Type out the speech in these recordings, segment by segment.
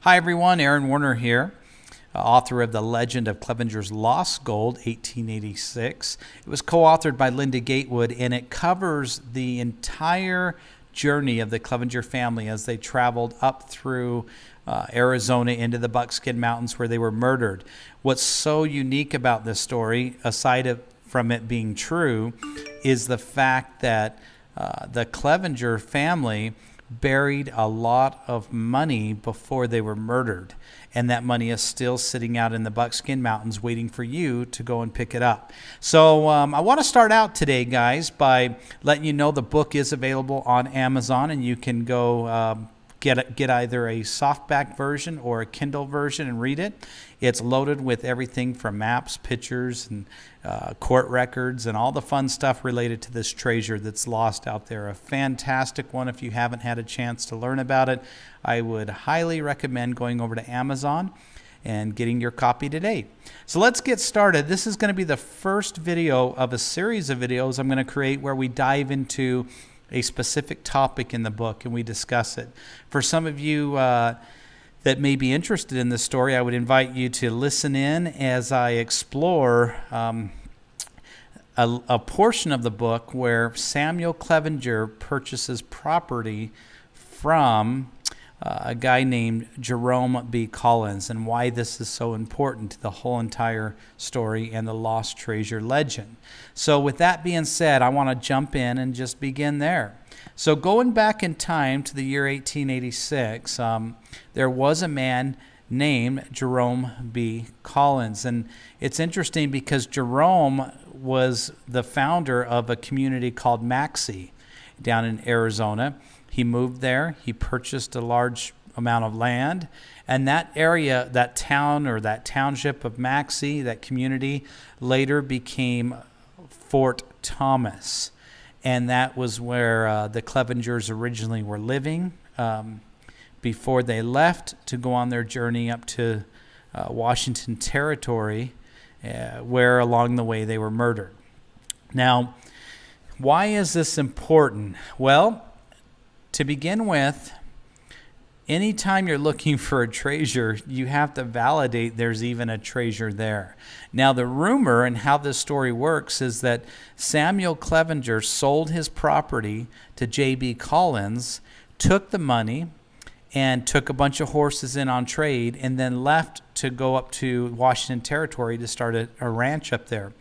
Hi everyone, Aaron Warner here, author of The Legend of Clevenger's Lost Gold, 1886. It was co-authored by Linda Gatewood, and it covers the entire journey of the Clevenger family as they traveled up through Arizona into the Buckskin Mountains where they were murdered. What's so unique about this story, aside from it being true, is the fact that the Clevenger family buried a lot of money before they were murdered, and that money is still sitting out in the Buckskin Mountains waiting for you to go and pick it up. So I want to start out today, guys, by letting you know the book is available on Amazon, and you can go get either a softback version or a Kindle version and read it. It's loaded with everything from maps, pictures, and court records, and all the fun stuff related to this treasure that's lost out there. A fantastic one. If you haven't had a chance to learn about it, I would highly recommend going over to Amazon and getting your copy today. So let's get started. This is going to be the first video of a series of videos I'm going to create where we dive into a specific topic in the book and we discuss it. For some of you that may be interested in this story, I would invite you to listen in as I explore a portion of the book where Samuel Clevenger purchases property from a guy named Jerome B. Collins, and why this is so important to the whole entire story and the lost treasure legend. So with that being said, I want to jump in and just begin there. So going back in time to the year 1886, there was a man named Jerome B. Collins. And it's interesting because Jerome was the founder of a community called Maxey down in Arizona. He moved there. He purchased a large amount of land. And that area, that town or that township of Maxey, that community, later became Fort Thomas. And that was where the Clevengers originally were living before they left to go on their journey up to Washington Territory, where along the way they were murdered. Now, why is this important? Well, to begin with, anytime you're looking for a treasure, you have to validate there's even a treasure there. Now, the rumor and how this story works is that Samuel Clevenger sold his property to J.B. Collins, took the money, and took a bunch of horses in on trade, and then left to go up to Washington Territory to start a ranch up there.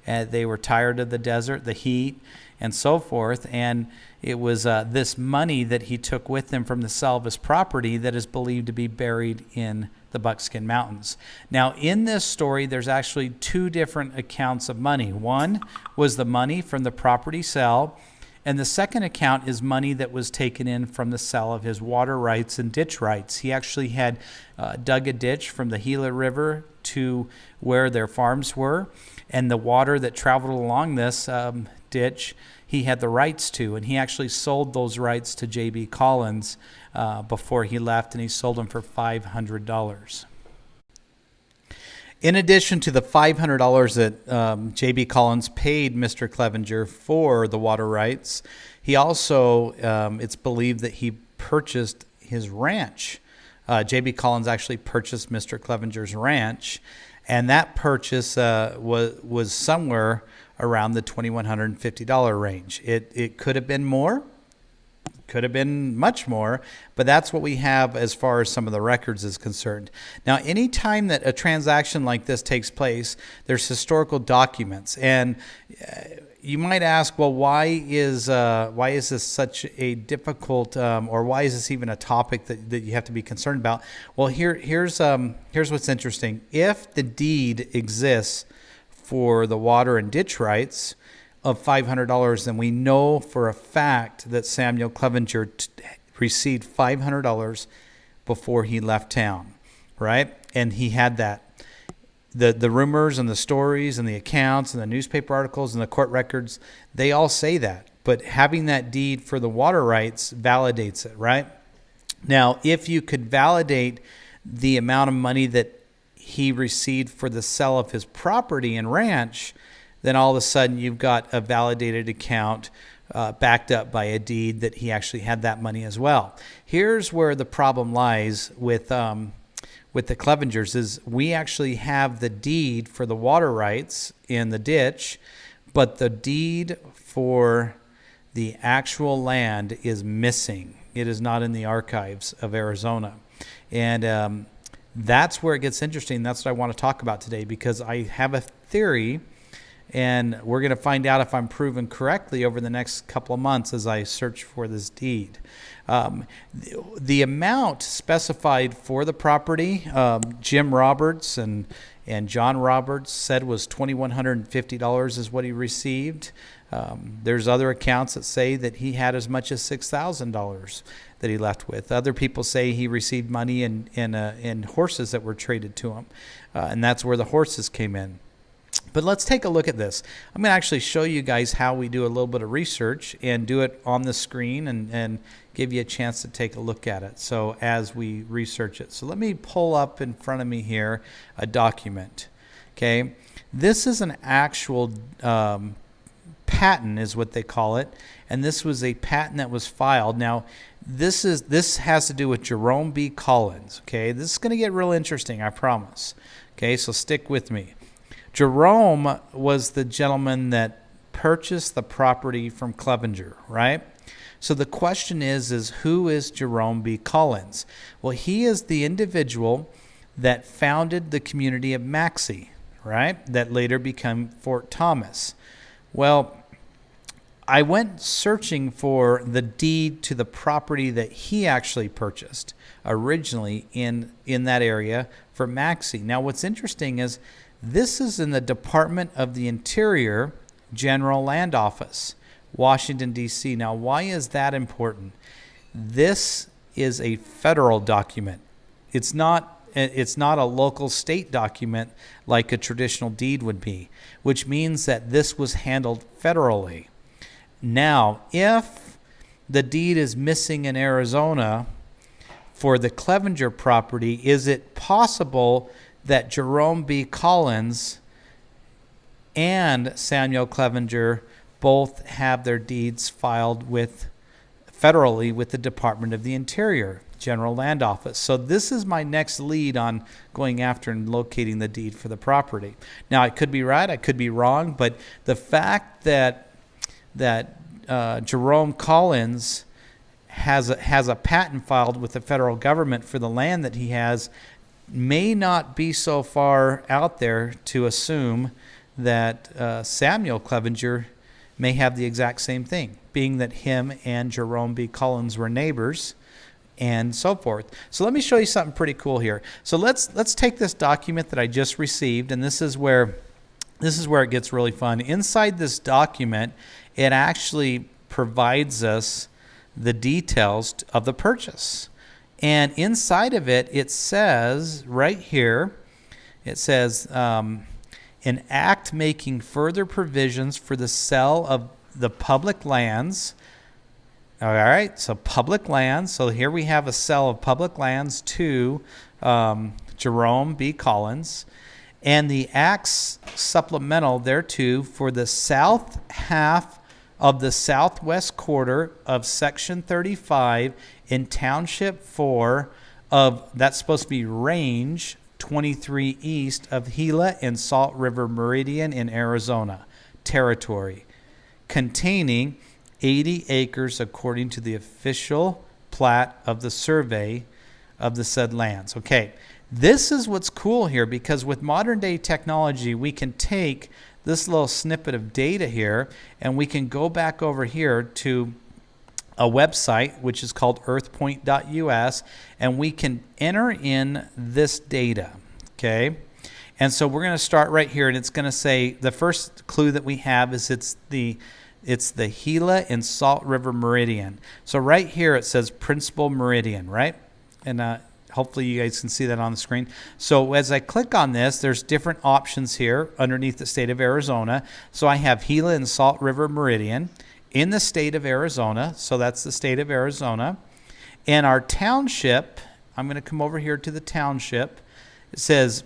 They were tired of the desert, the heat, and so forth, and it was this money that he took with him from the sale of his property that is believed to be buried in the Buckskin Mountains. Now, in this story, there's actually two different accounts of money. One was the money from the property sale, and the second account is money that was taken in from the sale of his water rights and ditch rights. He actually had dug a ditch from the Gila River to where their farms were, and the water that traveled along this ditch, he had the rights to, and he actually sold those rights to J.B. Collins before he left, and he sold them for $500. In addition to the $500 that J.B. Collins paid Mr. Clevenger for the water rights, he also, it's believed that he purchased his ranch. J.B. Collins actually purchased Mr. Clevenger's ranch, and that purchase was somewhere around the $2,150 range. It could have been more, could have been much more, but that's what we have as far as some of the records is concerned. Now, any time that a transaction like this takes place, there's historical documents, and you might ask, well, why is this such a difficult, or why is this even a topic that you have to be concerned about? Well, here's what's interesting. If the deed exists for the water and ditch rights of $500, then we know for a fact that Samuel Clevenger received $500 before he left town, right? And he had that. The rumors and the stories and the accounts and the newspaper articles and the court records, they all say that. But having that deed for the water rights validates it, right? Now, if you could validate the amount of money that he received for the sale of his property and ranch, then all of a sudden you've got a validated account backed up by a deed that he actually had that money as well. Here's where the problem lies with the Clevengers is we actually have the deed for the water rights in the ditch, but the deed for the actual land is missing. It is not in the archives of Arizona. And that's where it gets interesting. That's what I want to talk about today, because I have a theory, and we're going to find out if I'm proven correctly over the next couple of months as I search for this deed. The amount specified for the property, Jim Roberts and John Roberts said was $2,150 is what he received. There's other accounts that say that he had as much as $6,000 that he left with. Other people say he received money in horses that were traded to him, and that's where the horses came in. But let's take a look at this. I'm going to actually show you guys how we do a little bit of research and do it on the screen and give you a chance to take a look at it. So as we research it. So let me pull up in front of me here a document. Okay. This is an actual patent is what they call it. And this was a patent that was filed. Now, this has to do with Jerome B. Collins. Okay. This is going to get real interesting, I promise. Okay. So stick with me. Jerome was the gentleman that purchased the property from Clevenger, right? So the question is who is Jerome B. Collins? Well, he is the individual that founded the community of Maxey, right? That later became Fort Thomas. Well, I went searching for the deed to the property that he actually purchased originally in that area for Maxey. Now, what's interesting is this is in the Department of the Interior General Land Office, Washington, D.C. Now, why is that important? This is a federal document. It's not a local state document like a traditional deed would be, which means that this was handled federally. Now, if the deed is missing in Arizona for the Clevenger property, is it possible that Jerome B. Collins and Samuel Clevenger both have their deeds filed federally with the Department of the Interior General Land Office? So this is my next lead on going after and locating the deed for the property. Now, I could be right, I could be wrong, but the fact that Jerome Collins has a patent filed with the federal government for the land that he has may not be so far out there to assume that Samuel Clevenger may have the exact same thing, being that him and Jerome B. Collins were neighbors and so forth. So let me show you something pretty cool here. So let's take this document that I just received, and this is where it gets really fun. Inside this document, it actually provides us the details of the purchase. And inside of it, it says right here, it says, an act making further provisions for the sale of the public lands. All right, so public lands. So here we have a sale of public lands to Jerome B. Collins. And the acts supplemental thereto for the south half of the southwest quarter of Section 35 in Township 4 of, that's supposed to be Range 23 east of Gila and Salt River Meridian in Arizona Territory, containing 80 acres according to the official plat of the survey of the said lands. Okay, this is what's cool here, because with modern day technology, we can take this little snippet of data here and we can go back over here to a website which is called earthpoint.us, and we can enter in this data. Okay, and so we're going to start right here, and it's going to say the first clue that we have is it's the Gila and Salt River Meridian. So right here it says principal meridian, right? And hopefully you guys can see that on the screen. So as I click on this, there's different options here underneath the state of Arizona. So I have Gila and Salt River Meridian in the state of Arizona. So that's the state of Arizona. And our township, I'm going to come over here to the township. It says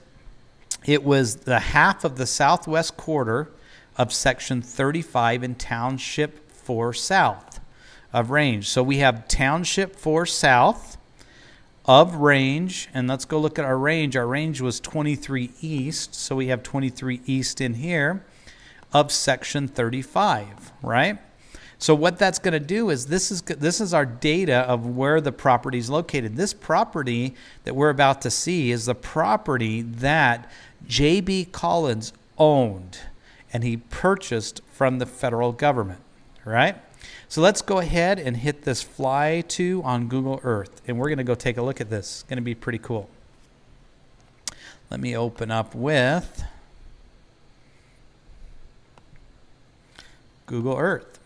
it was the half of the southwest quarter of Section 35 in Township 4 south of range. So we have township 4 south of range, and let's go look at our range. Our range was 23 east, so we have 23 east in here of section 35, right? So what that's going to do is this is our data of where the property is located. This property that we're about to see is the property that J.B. Collins owned and he purchased from the federal government, right? So let's go ahead and hit this fly to on Google Earth, and we're going to go take a look at this. It's going to be pretty cool. Let me open up with Google Earth.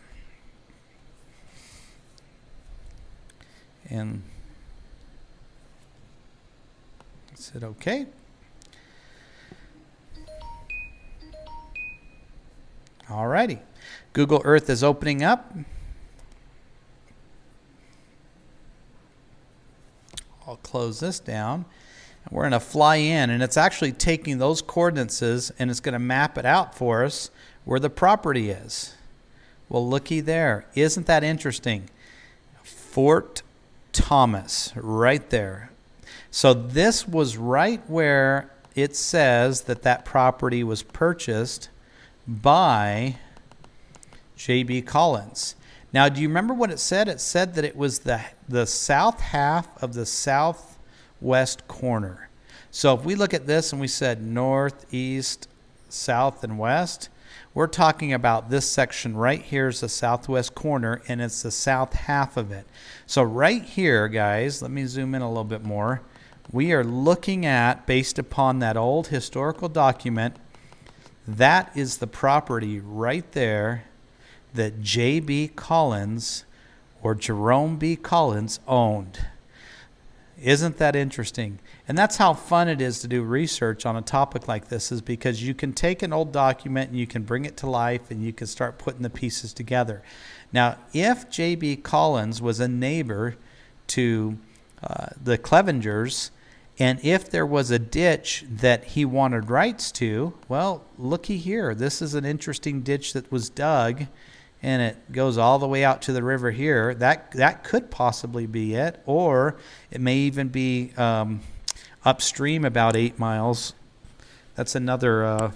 And is it okay? Alrighty. Google Earth is opening up. I'll close this down. And we're going to fly in, and it's actually taking those coordinates and it's going to map it out for us where the property is. Well, looky there. Isn't that interesting? Fort Thomas, right there. So this was right where it says that property was purchased by J.B. Collins. Now, do you remember what it said? It said that it was the south half of the southwest corner. So if we look at this and we said north, east, south, and west, we're talking about this section right here is the southwest corner, and it's the south half of it. So right here, guys, let me zoom in a little bit more. We are looking at, based upon that old historical document, that is the property right there that J.B. Collins or Jerome B. Collins owned. Isn't that interesting? And that's how fun it is to do research on a topic like this, is because you can take an old document and you can bring it to life and you can start putting the pieces together. Now, if J.B. Collins was a neighbor to the Clevengers, and if there was a ditch that he wanted rights to, well, looky here. This is an interesting ditch that was dug, and it goes all the way out to the river here. That could possibly be it, or it may even be upstream about 8 miles. That's another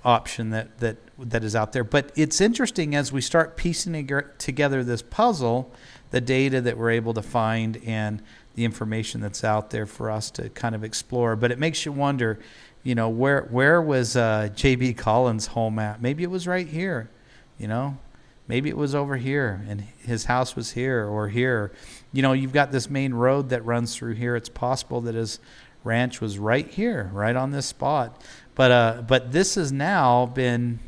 option that is out there. But it's interesting as we start piecing together this puzzle, the data that we're able to find and the information that's out there for us to kind of explore. But it makes you wonder, you know, where was J.B. Collins' home at? Maybe it was right here, you know. Maybe it was over here and his house was here or here. You know, you've got this main road that runs through here. It's possible that his ranch was right here, right on this spot. But this has now been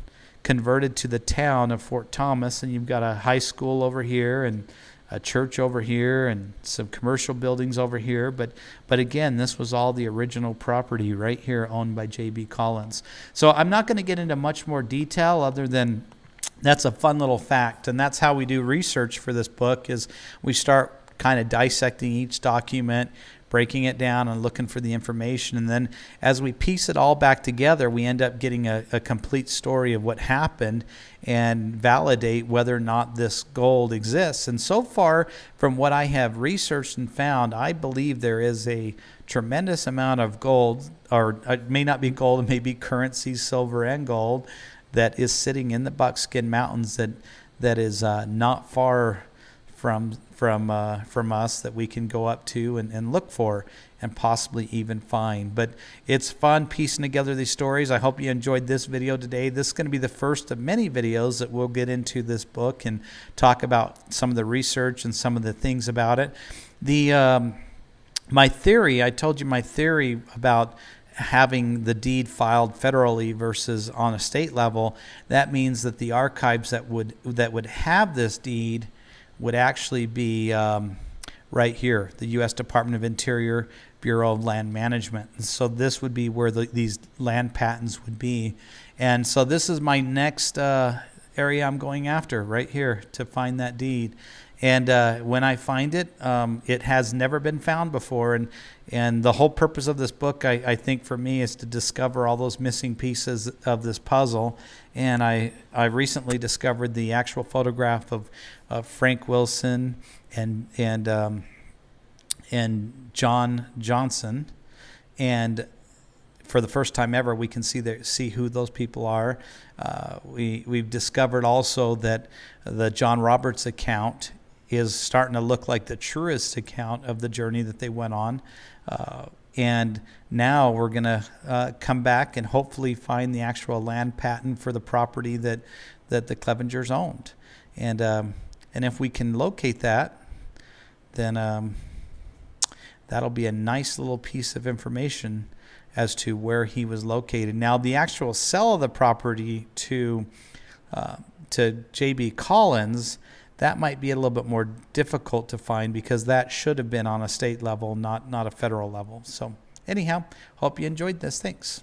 converted to the town of Fort Thomas, and you've got a high school over here and a church over here and some commercial buildings over here. But again, this was all the original property right here owned by J.B. Collins. So I'm not going to get into much more detail other than that's a fun little fact. And that's how we do research for this book, is we start kind of dissecting each document, breaking it down and looking for the information. And then as we piece it all back together, we end up getting a complete story of what happened and validate whether or not this gold exists. And so far, from what I have researched and found, I believe there is a tremendous amount of gold, or it may not be gold, it may be currencies, silver and gold, that is sitting in the Buckskin Mountains that is not far from us, that we can go up to and look for and possibly even find. But it's fun piecing together these stories. I hope you enjoyed this video today. This is going to be the first of many videos that we'll get into this book and talk about some of the research and some of the things about it. My theory, I told you my theory about having the deed filed federally versus on a state level. That means that the archives that would have this deed would actually be right here, the U.S. Department of Interior, Bureau of Land Management. And so this would be where these land patents would be. And so this is my next area I'm going after, right here, to find that deed. And when I find it, it has never been found before. And the whole purpose of this book, I think for me, is to discover all those missing pieces of this puzzle. And I recently discovered the actual photograph of Frank Wilson and John Johnson. And for the first time ever, we can see who those people are. We've discovered also that the John Roberts account is starting to look like the truest account of the journey that they went on. And now we're going to come back and hopefully find the actual land patent for the property that the Clevengers owned. And if we can locate that, then that'll be a nice little piece of information as to where he was located. Now, the actual sale of the property to J.B. Collins, that might be a little bit more difficult to find because that should have been on a state level, not a federal level. So anyhow, hope you enjoyed this. Thanks.